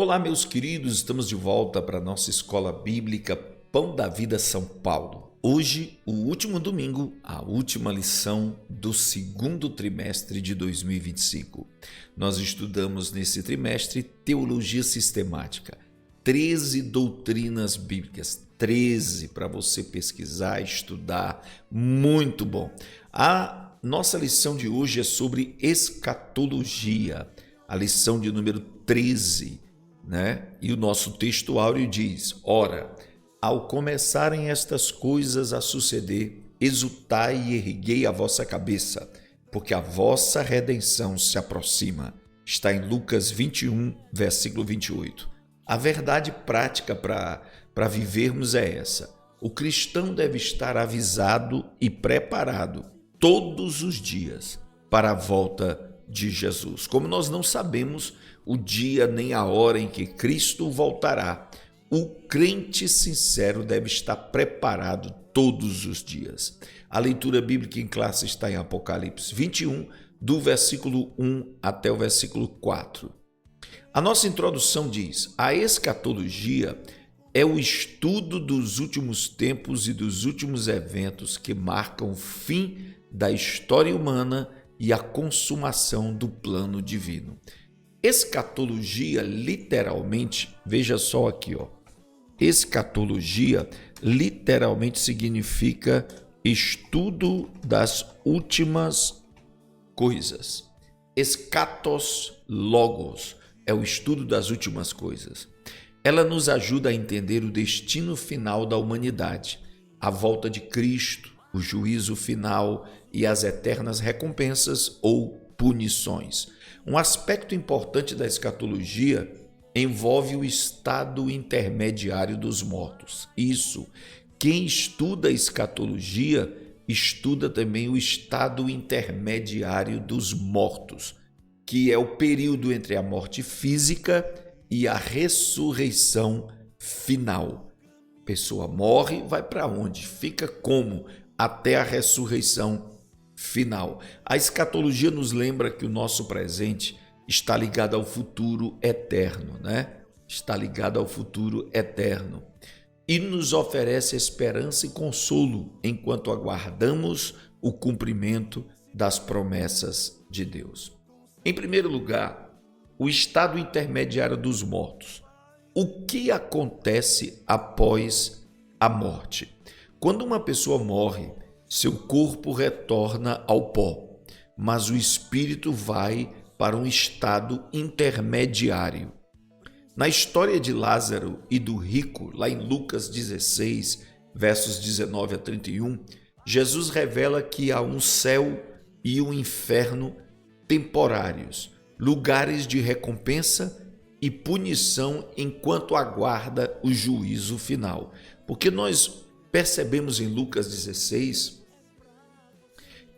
Olá, meus queridos, estamos de volta para a nossa escola bíblica Pão da Vida São Paulo. Hoje, o último domingo, a última lição do segundo trimestre de 2025. Nós estudamos nesse trimestre Teologia Sistemática, 13 doutrinas bíblicas, 13 para você pesquisar, estudar, muito bom. A nossa lição de hoje é sobre escatologia, a lição de número 13. E o nosso texto áureo diz: ora, ao começarem estas coisas a suceder, exultai e erguei a vossa cabeça, porque a vossa redenção se aproxima. Está em Lucas 21, versículo 28. A verdade prática para vivermos é essa: o cristão deve estar avisado e preparado todos os dias para a volta de Jesus. Como nós não sabemos o dia nem a hora em que Cristo voltará, o crente sincero deve estar preparado todos os dias. A leitura bíblica em classe está em Apocalipse 21, do versículo 1 até o versículo 4. A nossa introdução diz: a escatologia é o estudo dos últimos tempos e dos últimos eventos que marcam o fim da história humana e a consumação do plano divino. Escatologia, literalmente, veja só aqui, escatologia literalmente significa estudo das últimas coisas. Eschatos logos é o estudo das últimas coisas. Ela nos ajuda a entender o destino final da humanidade, a volta de Cristo, o juízo final e as eternas recompensas ou punições. Um aspecto importante da escatologia envolve o estado intermediário dos mortos. Isso, quem estuda a escatologia, estuda também o estado intermediário dos mortos, que é o período entre a morte física e a ressurreição final. A pessoa morre, vai para onde? Fica como? Até a ressurreição final. A escatologia nos lembra que o nosso presente está ligado ao futuro eterno, Está ligado ao futuro eterno e nos oferece esperança e consolo enquanto aguardamos o cumprimento das promessas de Deus. Em primeiro lugar, o estado intermediário dos mortos. O que acontece após a morte? Quando uma pessoa morre, seu corpo retorna ao pó, mas o espírito vai para um estado intermediário. Na história de Lázaro e do rico, lá em Lucas 16, versos 19 a 31, Jesus revela que há um céu e um inferno temporários, lugares de recompensa e punição enquanto aguarda o juízo final. Porque nós percebemos em Lucas 16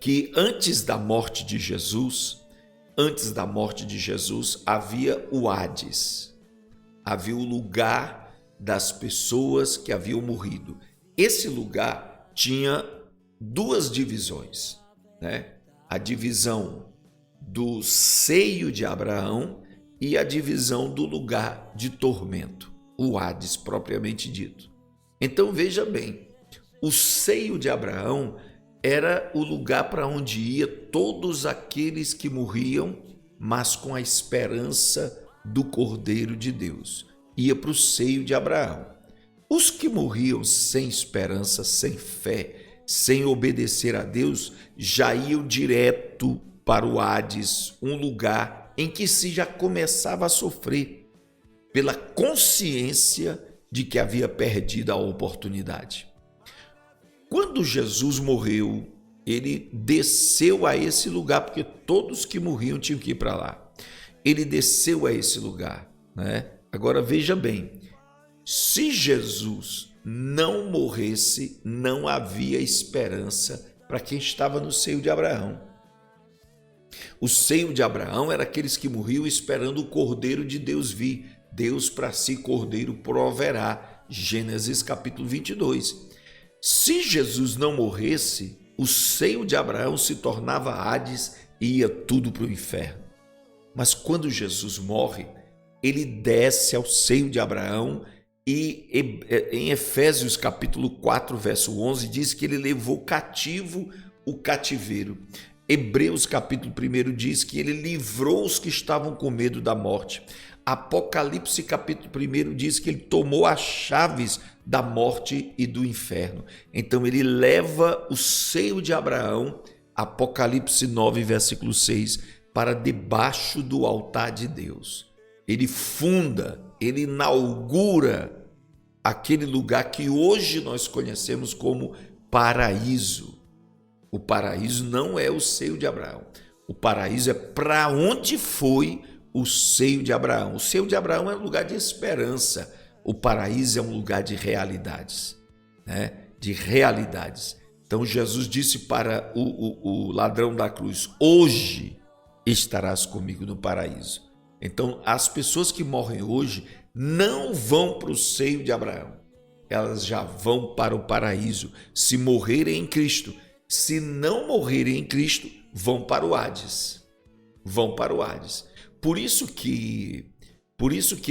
que antes da morte de Jesus havia o Hades, havia o lugar das pessoas que haviam morrido. Esse lugar tinha duas divisões, A divisão do seio de Abraão e a divisão do lugar de tormento, o Hades propriamente dito. Então veja bem, o seio de Abraão era o lugar para onde ia todos aqueles que morriam, mas com a esperança do Cordeiro de Deus. Ia para o seio de Abraão. Os que morriam sem esperança, sem fé, sem obedecer a Deus, já iam direto para o Hades, um lugar em que se já começava a sofrer pela consciência de que havia perdido a oportunidade. Quando Jesus morreu, ele desceu a esse lugar, porque todos que morriam tinham que ir para lá. Ele desceu a esse lugar, Agora veja bem, se Jesus não morresse, não havia esperança para quem estava no seio de Abraão. O seio de Abraão era aqueles que morriam esperando o Cordeiro de Deus vir. Deus para si Cordeiro proverá. Gênesis capítulo 22. Se Jesus não morresse, o seio de Abraão se tornava Hades e ia tudo para o inferno. Mas quando Jesus morre, ele desce ao seio de Abraão e em Efésios capítulo 4, verso 11, diz que ele levou cativo o cativeiro. Hebreus capítulo 1 diz que ele livrou os que estavam com medo da morte. Apocalipse capítulo 1 diz que ele tomou as chaves da morte e do inferno. Então ele leva o seio de Abraão, Apocalipse 9, versículo 6, para debaixo do altar de Deus. Ele funda, ele inaugura aquele lugar que hoje nós conhecemos como paraíso. O paraíso não é o seio de Abraão. O paraíso é para onde foi o seio de Abraão. O seio de Abraão é um lugar de esperança. O paraíso é um lugar de realidades, né? De realidades. Então Jesus disse para o ladrão da cruz: hoje estarás comigo no paraíso. Então as pessoas que morrem hoje não vão para o seio de Abraão. Elas já vão para o paraíso se morrerem em Cristo. Se não morrerem em Cristo, vão para o Hades. Vão para o Hades. Por isso que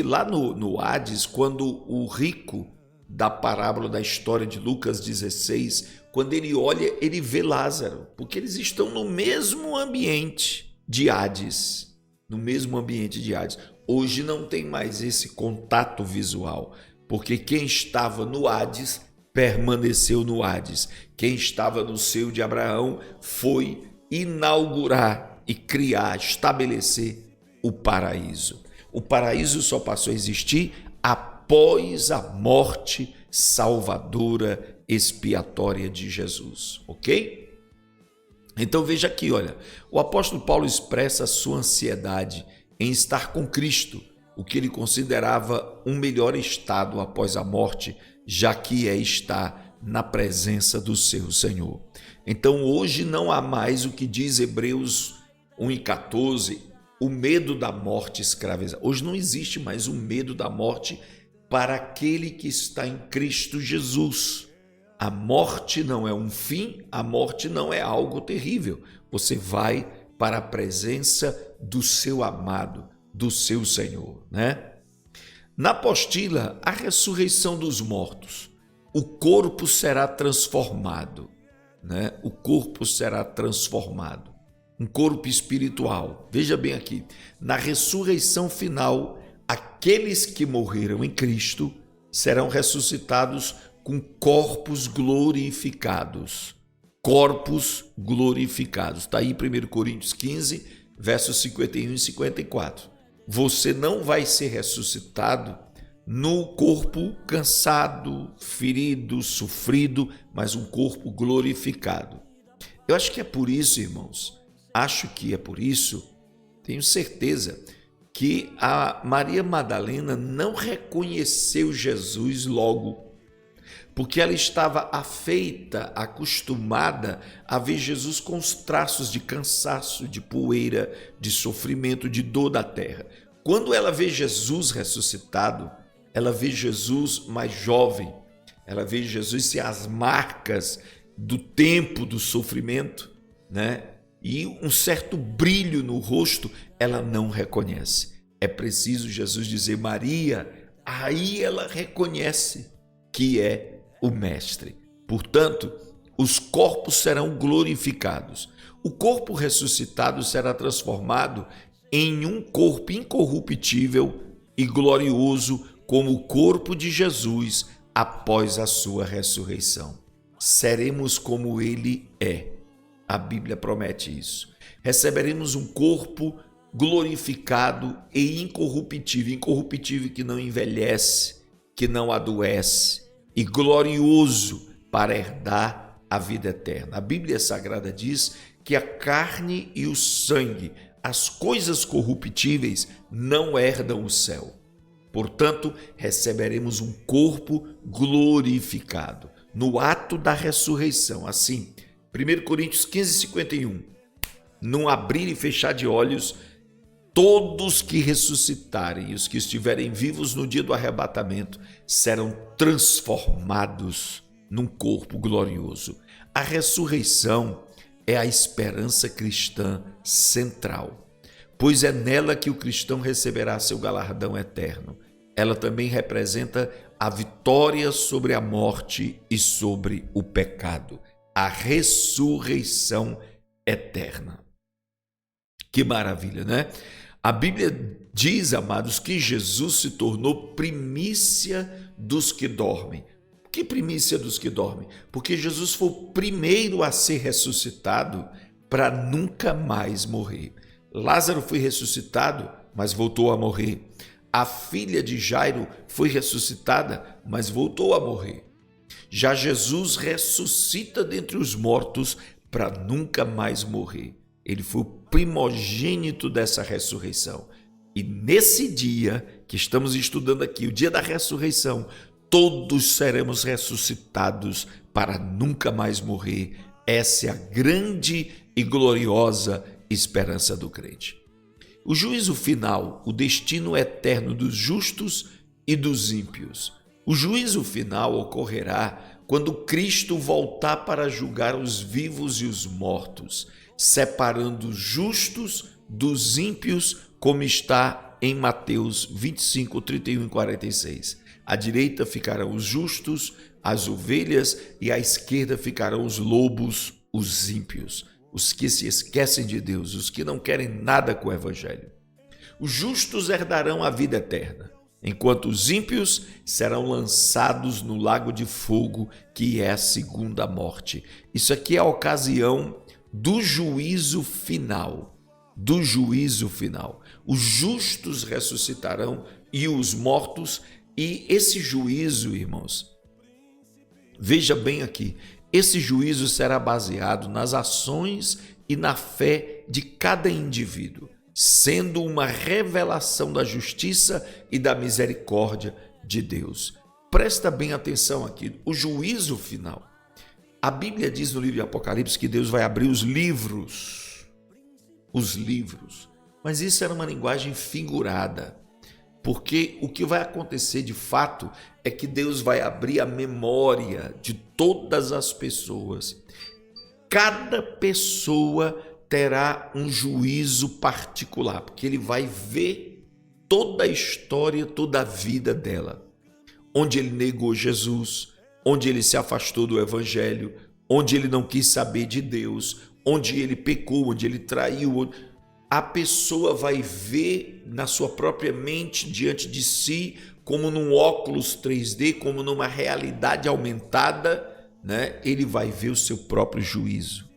lá no Hades, quando o rico da parábola da história de Lucas 16, quando ele olha, ele vê Lázaro, porque eles estão no mesmo ambiente de Hades. No mesmo ambiente de Hades. Hoje não tem mais esse contato visual, porque quem estava no Hades permaneceu no Hades. Quem estava no seio de Abraão foi inaugurar e criar, estabelecer o paraíso. O paraíso só passou a existir após a morte salvadora, expiatória de Jesus, ok? Então veja aqui, olha, o apóstolo Paulo expressa a sua ansiedade em estar com Cristo, o que ele considerava um melhor estado após a morte, já que é estar na presença do seu Senhor. Então hoje não há mais o que diz Hebreus 1:14, o medo da morte escraviza. Hoje não existe mais o medo da morte para aquele que está em Cristo Jesus. A morte não é um fim, a morte não é algo terrível. Você vai para a presença do seu amado, do seu Senhor, né? Na apostila, a ressurreição dos mortos. O corpo será transformado, né? O corpo será transformado. Um corpo espiritual. Veja bem aqui, na ressurreição final, aqueles que morreram em Cristo serão ressuscitados com corpos glorificados. Corpos glorificados. Está aí 1 Coríntios 15, versos 51 e 54. Você não vai ser ressuscitado no corpo cansado, ferido, sofrido, mas um corpo glorificado. Eu acho que é por isso, irmãos, tenho certeza que a Maria Madalena não reconheceu Jesus logo, porque ela estava afeita, acostumada a ver Jesus com os traços de cansaço, de poeira, de sofrimento, de dor da terra. Quando ela vê Jesus ressuscitado, ela vê Jesus mais jovem, ela vê Jesus sem as marcas do tempo do sofrimento, né? E um certo brilho no rosto, ela não reconhece. É preciso Jesus dizer Maria, aí ela reconhece que é o Mestre. Portanto, os corpos serão glorificados. O corpo ressuscitado será transformado em um corpo incorruptível e glorioso, como o corpo de Jesus após a sua ressurreição. Seremos como ele é. A Bíblia promete isso. Receberemos um corpo glorificado e incorruptível que não envelhece, que não adoece, e glorioso para herdar a vida eterna. A Bíblia Sagrada diz que a carne e o sangue, as coisas corruptíveis, não herdam o céu. Portanto, receberemos um corpo glorificado no ato da ressurreição. Assim, 1 Coríntios 15, 51, num abrir e fechar de olhos, todos que ressuscitarem e os que estiverem vivos no dia do arrebatamento serão transformados num corpo glorioso. A ressurreição é a esperança cristã central. pois é nela que o cristão receberá seu galardão eterno. Ela também representa a vitória sobre a morte e sobre o pecado, a ressurreição eterna. Que maravilha, né? A Bíblia diz, amados, que Jesus se tornou primícia dos que dormem. Que primícia dos que dormem? Porque Jesus foi o primeiro a ser ressuscitado para nunca mais morrer. Lázaro foi ressuscitado, mas voltou a morrer. A filha de Jairo foi ressuscitada, mas voltou a morrer. Já Jesus ressuscita dentre os mortos para nunca mais morrer. Ele foi o primogênito dessa ressurreição. E nesse dia que estamos estudando aqui, o dia da ressurreição, todos seremos ressuscitados para nunca mais morrer. Essa é a grande e gloriosa esperança do crente. O juízo final, o destino eterno dos justos e dos ímpios. O juízo final ocorrerá quando Cristo voltar para julgar os vivos e os mortos, separando os justos dos ímpios, como está em Mateus 25, 31 e 46. À direita ficarão os justos, as ovelhas, e à esquerda ficarão os lobos, os ímpios, os que se esquecem de Deus, os que não querem nada com o evangelho. Os justos herdarão a vida eterna, enquanto os ímpios serão lançados no lago de fogo, que é a segunda morte. Isso aqui é a ocasião do juízo final. Do juízo final. Os justos ressuscitarão e os mortos, e esse juízo, irmãos, veja bem aqui, esse juízo será baseado nas ações e na fé de cada indivíduo, sendo uma revelação da justiça e da misericórdia de Deus. Presta bem atenção aqui, o juízo final. A Bíblia diz no livro de Apocalipse que Deus vai abrir os livros, mas isso era uma linguagem figurada, porque o que vai acontecer de fato é que Deus vai abrir a memória de todas as pessoas. Cada pessoa terá um juízo particular, porque ele vai ver toda a história, toda a vida dela, onde ele negou Jesus, onde ele se afastou do evangelho, onde ele não quis saber de Deus, onde ele pecou, onde ele traiu. A pessoa vai ver na sua própria mente, diante de si, como num óculos 3D, como numa realidade aumentada, né? Ele vai ver o seu próprio juízo.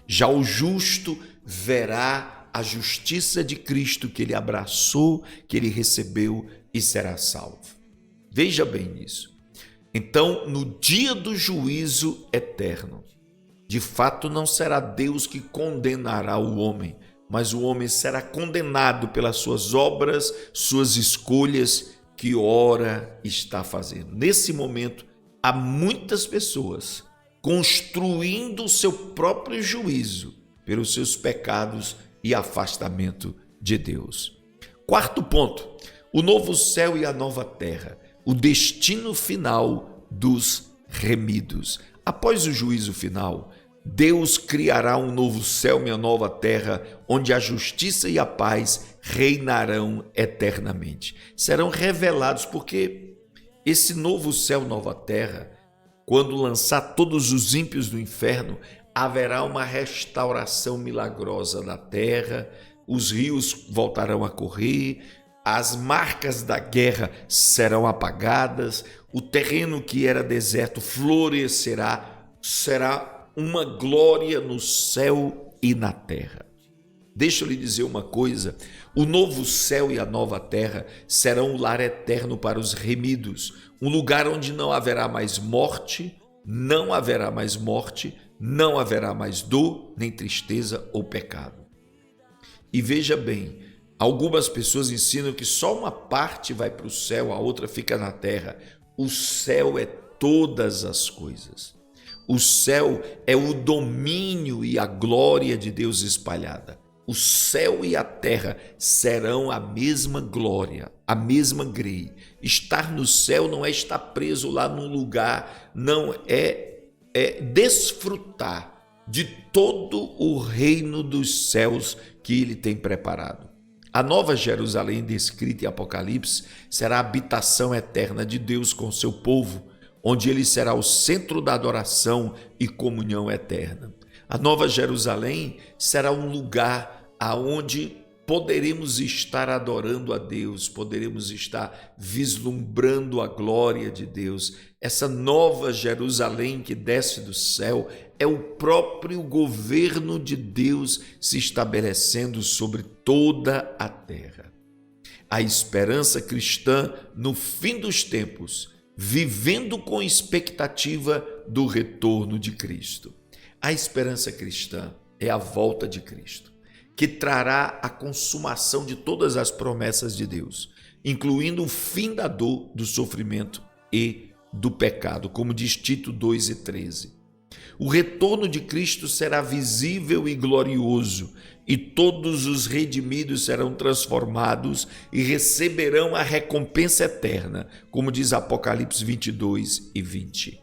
Já o justo verá a justiça de Cristo que ele abraçou, que ele recebeu e será salvo. Veja bem isso. Então, no dia do juízo eterno, de fato não será Deus que condenará o homem, mas o homem será condenado pelas suas obras, suas escolhas que ora está fazendo. Nesse momento, há muitas pessoas construindo o seu próprio juízo pelos seus pecados e afastamento de Deus. Quarto ponto, o novo céu e a nova terra, o destino final dos remidos. Após o juízo final, Deus criará um novo céu e uma nova terra, onde a justiça e a paz reinarão eternamente. Serão revelados, porque esse novo céu e nova terra, quando lançar todos os ímpios do inferno, haverá uma restauração milagrosa da terra, os rios voltarão a correr, as marcas da guerra serão apagadas, o terreno que era deserto florescerá, será uma glória no céu e na terra. Deixa eu lhe dizer uma coisa, o novo céu e a nova terra serão um lar eterno para os remidos, um lugar onde não haverá mais morte, não haverá mais morte, não haverá mais dor, nem tristeza ou pecado. E veja bem, algumas pessoas ensinam que só uma parte vai para o céu, a outra fica na terra. O céu é todas as coisas. O céu é o domínio e a glória de Deus espalhada. O céu e a terra serão a mesma glória, a mesma grei. Estar no céu não é estar preso lá num lugar, não é desfrutar de todo o reino dos céus que ele tem preparado. A nova Jerusalém descrita em Apocalipse será a habitação eterna de Deus com seu povo, onde ele será o centro da adoração e comunhão eterna. A nova Jerusalém será um lugar aonde poderemos estar adorando a Deus, poderemos estar vislumbrando a glória de Deus. Essa nova Jerusalém que desce do céu é o próprio governo de Deus se estabelecendo sobre toda a terra. A esperança cristã no fim dos tempos, vivendo com expectativa do retorno de Cristo. A esperança cristã é a volta de Cristo, que trará a consumação de todas as promessas de Deus, incluindo o fim da dor, do sofrimento e do pecado, como diz Tito 2:13. O retorno de Cristo será visível e glorioso, e todos os redimidos serão transformados e receberão a recompensa eterna, como diz Apocalipse 22:20.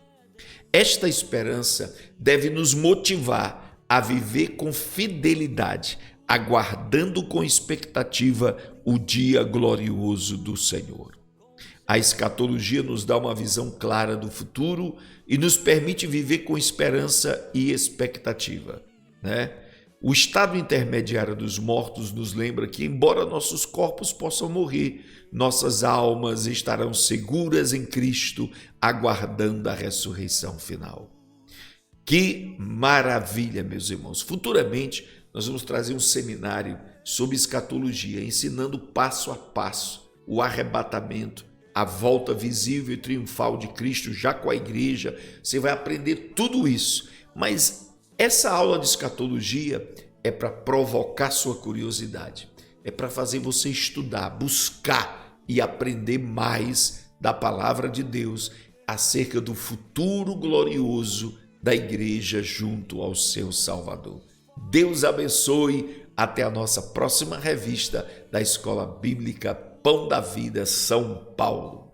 Esta esperança deve nos motivar a viver com fidelidade, aguardando com expectativa o dia glorioso do Senhor. A escatologia nos dá uma visão clara do futuro e nos permite viver com esperança e expectativa, né? O estado intermediário dos mortos nos lembra que, embora nossos corpos possam morrer, nossas almas estarão seguras em Cristo, aguardando a ressurreição final. Que maravilha, meus irmãos! Futuramente, nós vamos trazer um seminário sobre escatologia, ensinando passo a passo o arrebatamento, a volta visível e triunfal de Cristo já com a igreja. Você vai aprender tudo isso, mas essa aula de escatologia é para provocar sua curiosidade, é para fazer você estudar, buscar e aprender mais da palavra de Deus acerca do futuro glorioso da igreja junto ao seu Salvador. Deus abençoe. Até a nossa próxima revista da Escola Bíblica Pão da Vida, São Paulo.